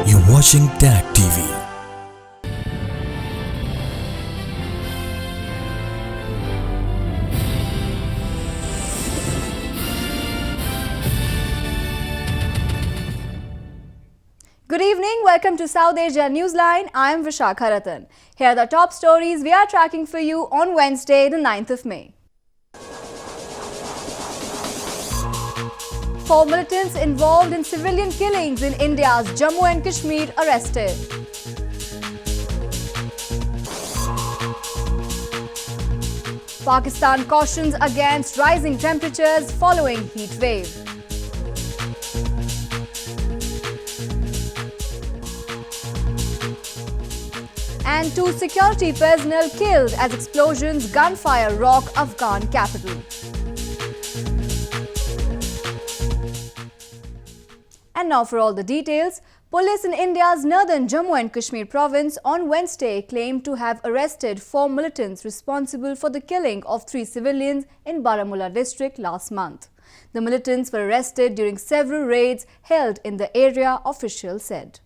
You're watching TAG TV. Good evening, welcome to South Asia Newsline. I am Vishakha Ratan. Here are the top stories we are tracking for you on Wednesday, the 9th of May. 4 militants involved in civilian killings in India's Jammu and Kashmir arrested. Pakistan cautions against rising temperatures following heat wave. And 2 security personnel killed as explosions gunfire rock Afghan capital. And now for all the details. Police in India's northern Jammu and Kashmir province on Wednesday claimed to have arrested 4 militants responsible for the killing of 3 civilians in Baramulla district last month. The militants were arrested during several raids held in the area, officials said.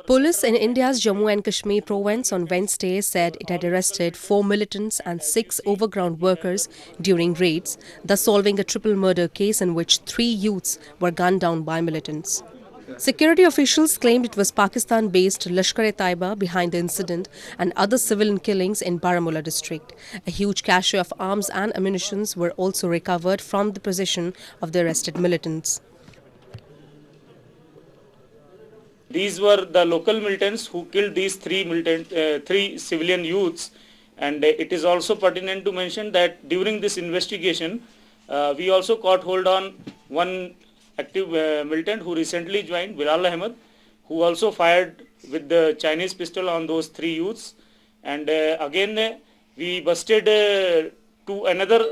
Police in India's Jammu and Kashmir province on Wednesday said it had arrested 4 militants and 6 overground workers during raids, thus solving a triple murder case in which 3 youths were gunned down by militants. Security officials claimed it was Pakistan-based Lashkar-e-Taiba behind the incident and other civilian killings in Baramulla district. A huge cache of arms and ammunition were also recovered from the possession of the arrested militants. These were the local militants who killed these 3 civilian youths, and it is also pertinent to mention that during this investigation, we also caught hold on one active militant who recently joined, Bilal Ahmed, who also fired with the Chinese pistol on those 3 youths, and again we busted 2 another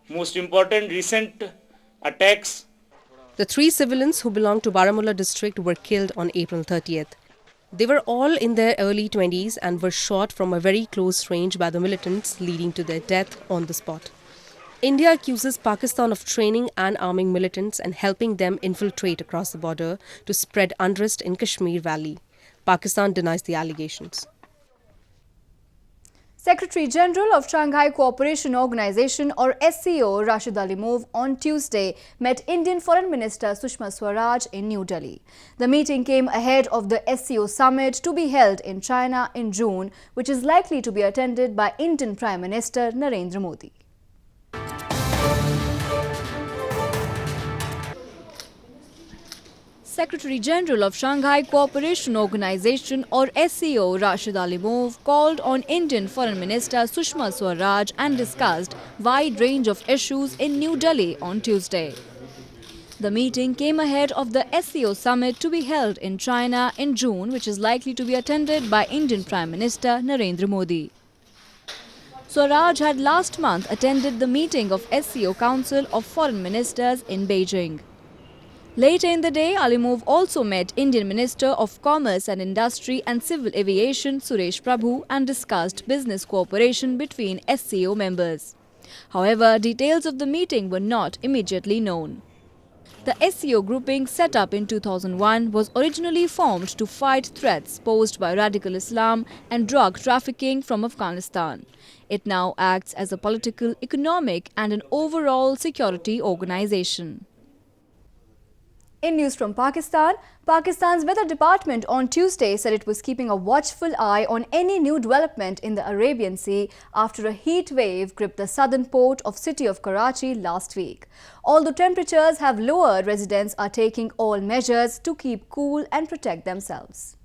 most important recent attacks. The 3 civilians who belonged to Baramulla district were killed on April 30th. They were all in their early 20s and were shot from a very close range by the militants, leading to their death on the spot. India accuses Pakistan of training and arming militants and helping them infiltrate across the border to spread unrest in Kashmir Valley. Pakistan denies the allegations. Secretary General of Shanghai Cooperation Organization or SCO Rashid Alimov on Tuesday met Indian Foreign Minister Sushma Swaraj in New Delhi. The meeting came ahead of the SCO summit to be held in China in June, which is likely to be attended by Indian Prime Minister Narendra Modi. Secretary General of Shanghai Cooperation Organization or SCO Rashid Alimov called on Indian Foreign Minister Sushma Swaraj and discussed wide range of issues in New Delhi on Tuesday. The meeting came ahead of the SCO summit to be held in China in June, which is likely to be attended by Indian Prime Minister Narendra Modi. Swaraj had last month attended the meeting of SCO Council of Foreign Ministers in Beijing. Later in the day, Alimov also met Indian Minister of Commerce and Industry and Civil Aviation Suresh Prabhu and discussed business cooperation between SCO members. However, details of the meeting were not immediately known. The SCO grouping set up in 2001 was originally formed to fight threats posed by radical Islam and drug trafficking from Afghanistan. It now acts as a political, economic and an overall security organization. In news from Pakistan, Pakistan's Weather Department on Tuesday said it was keeping a watchful eye on any new development in the Arabian Sea after a heat wave gripped the southern port of city of Karachi last week. Although temperatures have lowered, residents are taking all measures to keep cool and protect themselves.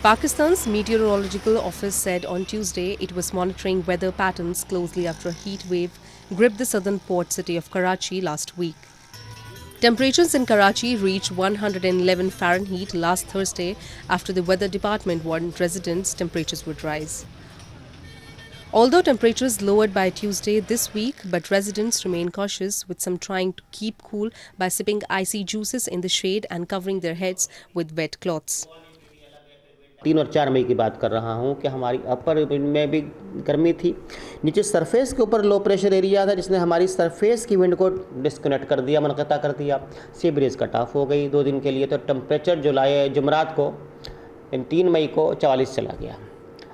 Pakistan's Meteorological Office said on Tuesday it was monitoring weather patterns closely after a heat wave gripped the southern port city of Karachi last week. Temperatures in Karachi reached 111 Fahrenheit last Thursday after the weather department warned residents temperatures would rise. Although temperatures lowered by Tuesday this week, but residents remain cautious, with some trying to keep cool by sipping icy juices in the shade and covering their heads with wet cloths. 3 और 4 मई की बात कर रहा हूं कि हमारी अपर में भी गर्मी थी, नीचे सरफेस के ऊपर लो प्रेशर एरिया था जिसने हमारी सरफेस की विंड को डिस्कनेक्ट कर दिया, मुनक़ता कर दिया। सी ब्रीज कट ऑफ हो गई 2 दिन के लिए। तो टेम्परेचर जुमरात को 3 मई को 44 चला गया,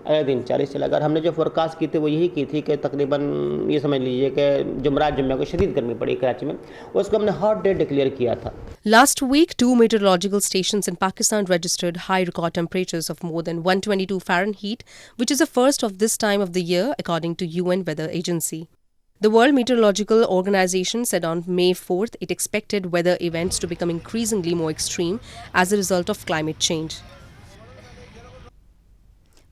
अगले दिन 40 चला गया। और हमने जो फोरकास्ट की थी वो यही की थी कि तकरीबन ये समझ लीजिए कि जुम्मे को शदीद गर्मी पड़ी कराची में, उसको हमने हॉट डे डिक्लेयर किया था। Last week, 2 meteorological stations in Pakistan registered high record temperatures of more than 122 Fahrenheit, which is the first of this time of the year, according to UN Weather Agency. The World Meteorological Organization said on May 4th it expected weather events to become increasingly more extreme as a result of climate change.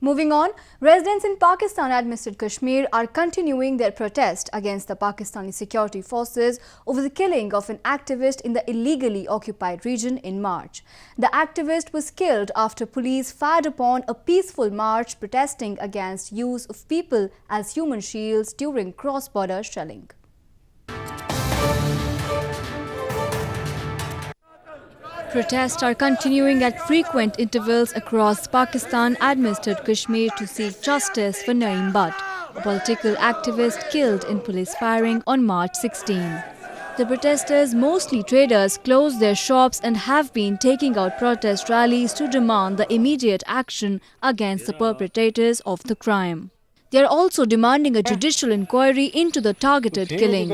Moving on, residents in Pakistan-administered Kashmir are continuing their protest against the Pakistani security forces over the killing of an activist in the illegally occupied region in March. The activist was killed after police fired upon a peaceful march protesting against use of people as human shields during cross-border shelling. Protests are continuing at frequent intervals across Pakistan-administered Kashmir to seek justice for Naeem Butt, a political activist killed in police firing on March 16. The protesters, mostly traders, closed their shops and have been taking out protest rallies to demand the immediate action against the perpetrators of the crime. They are also demanding a judicial inquiry into the targeted killing.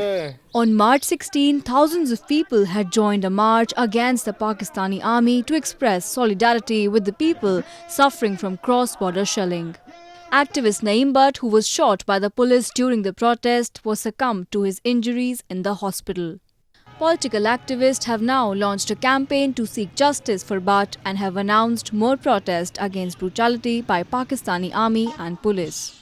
On March 16, thousands of people had joined a march against the Pakistani army to express solidarity with the people suffering from cross-border shelling. Activist Naeem Butt, who was shot by the police during the protest, was succumbed to his injuries in the hospital. Political activists have now launched a campaign to seek justice for Butt and have announced more protests against brutality by Pakistani army and police.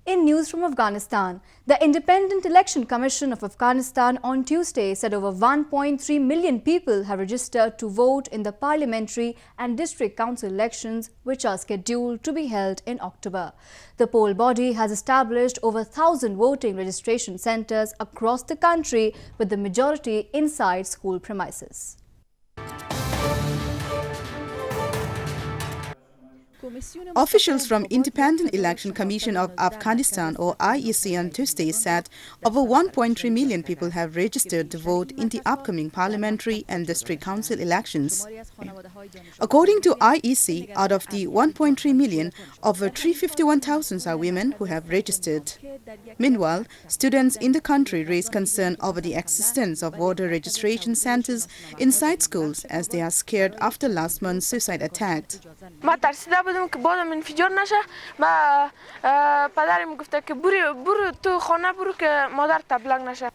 In news from Afghanistan, the Independent Election Commission of Afghanistan on Tuesday said over 1.3 million people have registered to vote in the parliamentary and district council elections, which are scheduled to be held in October. The poll body has established over 1,000 voting registration centres across the country, with the majority inside school premises. Officials from Independent Election Commission of Afghanistan or IEC on Tuesday said over 1.3 million people have registered to vote in the upcoming parliamentary and district council elections. According to IEC, out of the 1.3 million, over 351,000 are women who have registered. Meanwhile, students in the country raise concern over the existence of voter registration centers inside schools as they are scared after last month's suicide attack. که بادم انفجار نشه و پدرم گفته که برو تو خانه برو که مادر تبلنگ نشه.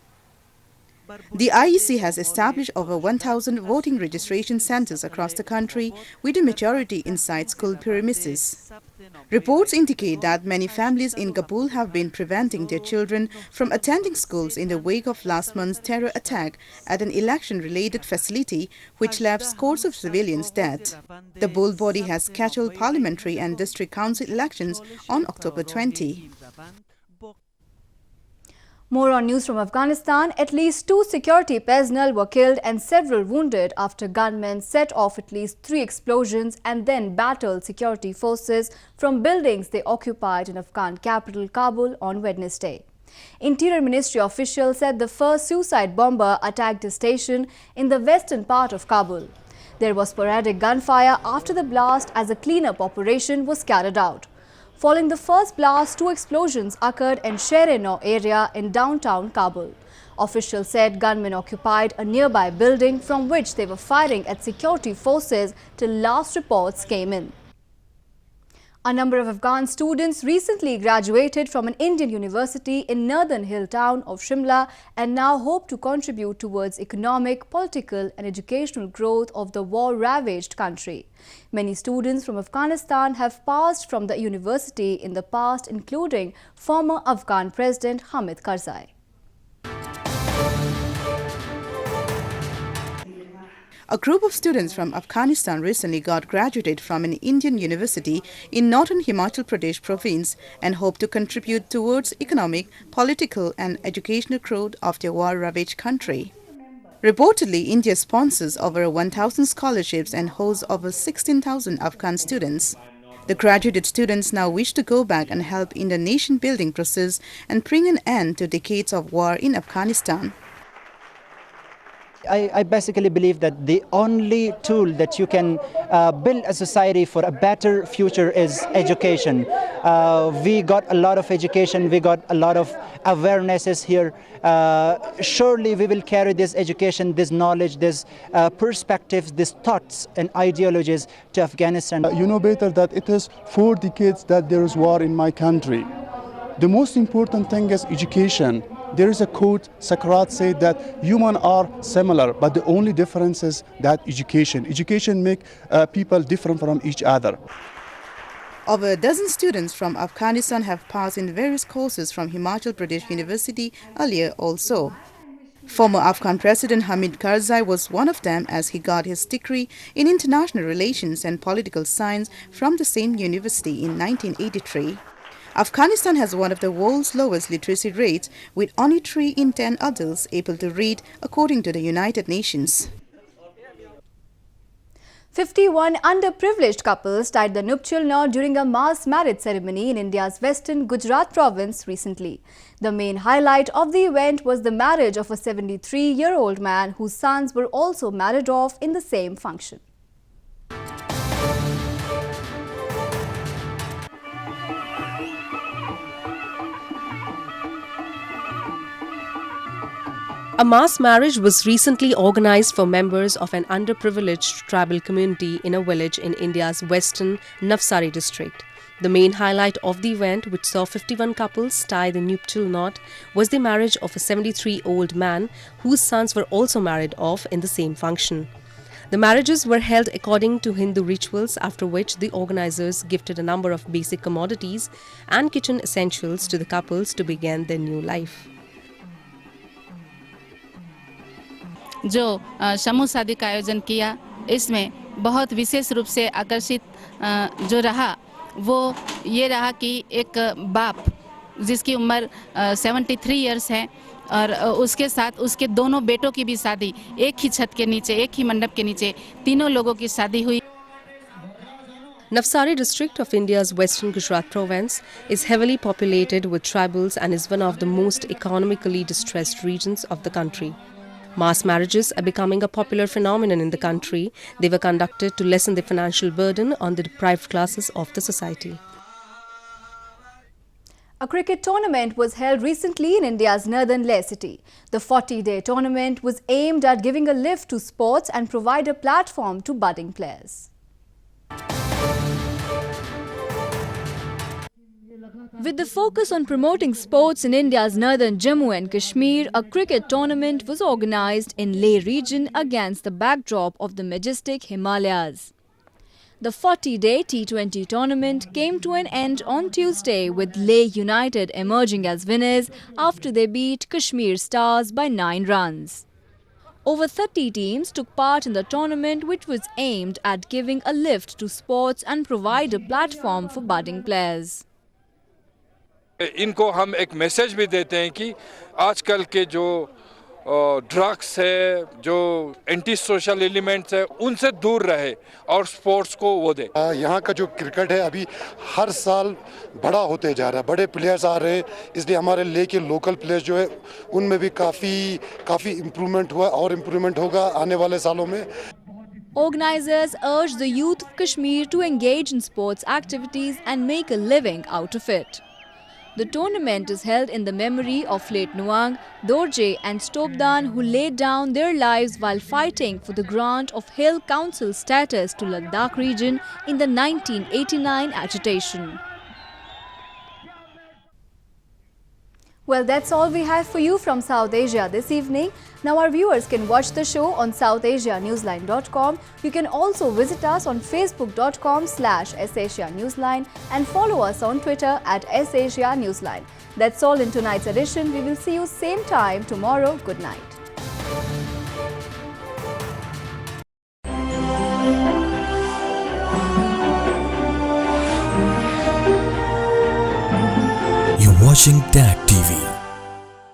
The IEC has established over 1,000 voting registration centers across the country, with a majority inside school premises. Reports indicate that many families in Kabul have been preventing their children from attending schools in the wake of last month's terror attack at an election-related facility which left scores of civilians dead. The poll body has scheduled parliamentary and district council elections on October 20. More on news from Afghanistan. At least 2 security personnel were killed and several wounded after gunmen set off at least 3 explosions and then battled security forces from buildings they occupied in Afghan capital Kabul on Wednesday. Interior Ministry officials said the first suicide bomber attacked a station in the western part of Kabul. There was sporadic gunfire after the blast as a cleanup operation was carried out. Following the first blast, 2 explosions occurred in Sher-e-Nau area in downtown Kabul. Officials said gunmen occupied a nearby building from which they were firing at security forces till last reports came in. A number of Afghan students recently graduated from an Indian university in northern hill town of Shimla and now hope to contribute towards economic, political and educational growth of the war-ravaged country. Many students from Afghanistan have passed from the university in the past, including former Afghan President Hamid Karzai. A group of students from Afghanistan recently got graduated from an Indian university in northern Himachal Pradesh province and hope to contribute towards economic, political and educational growth of their war-ravaged country. Reportedly, India sponsors over 1,000 scholarships and hosts over 16,000 Afghan students. The graduated students now wish to go back and help in the nation-building process and bring an end to decades of war in Afghanistan. I basically believe that the only tool that you can build a society for a better future is education. We got a lot of education, we got a lot of awarenesses here. Surely we will carry this education, this knowledge, this perspectives, these thoughts and ideologies to Afghanistan. You know better that it is 4 decades that there is war in my country. The most important thing is education. There is a quote, Socrates said that humans are similar, but the only difference is that education. Education makes people different from each other. Over a dozen students from Afghanistan have passed in various courses from Himachal Pradesh University earlier also. Former Afghan President Hamid Karzai was one of them as he got his degree in international relations and political science from the same university in 1983. Afghanistan has one of the world's lowest literacy rates, with only 3 in 10 adults able to read, according to the United Nations. 51 underprivileged couples tied the nuptial knot during a mass marriage ceremony in India's western Gujarat province recently. The main highlight of the event was the marriage of a 73-year-old man whose sons were also married off in the same function. A mass marriage was recently organized for members of an underprivileged tribal community in a village in India's western Navsari district. The main highlight of the event, which saw 51 couples tie the nuptial knot, was the marriage of a 73-year-old man whose sons were also married off in the same function. The marriages were held according to Hindu rituals, after which the organizers gifted a number of basic commodities and kitchen essentials to the couples to begin their new life. जो समूह शादी का आयोजन किया, इसमें बहुत विशेष रूप से आकर्षित जो रहा वो ये रहा कि एक बाप जिसकी उम्र 73 इयर्स है और उसके साथ उसके दोनों बेटों की भी शादी एक ही छत के नीचे, एक ही मंडप के नीचे तीनों लोगों की शादी हुई. Navsari district of India's western Gujarat province is heavily populated with tribals and is one of the most economically distressed regions of the country. Mass marriages are becoming a popular phenomenon in the country. They were conducted to lessen the financial burden on the deprived classes of the society. A cricket tournament was held recently in India's northern Leh city. The 40-day tournament was aimed at giving a lift to sports and provide a platform to budding players. With the focus on promoting sports in India's northern Jammu and Kashmir, a cricket tournament was organized in Leh region against the backdrop of the majestic Himalayas. The 40-day T20 tournament came to an end on Tuesday, with Leh United emerging as winners after they beat Kashmir Stars by 9 runs. Over 30 teams took part in the tournament, which was aimed at giving a lift to sports and provide a platform for budding players. इनको हम एक message भी देते हैं कि आजकल के जो ड्रग्स है, जो एंटी सोशल एलिमेंट्स है, उनसे दूर रहे और स्पोर्ट्स को वो दे. यहाँ का जो क्रिकेट है अभी हर साल बड़ा होते जा रहा है, बड़े प्लेयर्स आ रहे हैं, इसलिए हमारे ले के लोकल प्लेयर्स जो है उनमें भी काफ़ी इम्प्रूवमेंट हुआ और इम्प्रूवमेंट होगा आने वाले सालों में. Organizers urge the youth of Kashmir to engage in sports activities and make a living out of it. The tournament is held in the memory of late Nuang, Dorje and Stobdan, who laid down their lives while fighting for the grant of Hill Council status to Ladakh region in the 1989 agitation. Well, that's all we have for you from South Asia this evening. Now our viewers can watch the show on southasianewsline.com. You can also visit us on facebook.com/SAsiaNewsline and follow us on Twitter @SAsiaNewsline. That's all in tonight's edition. We will see you same time tomorrow. Good night. You're watching DAC TV.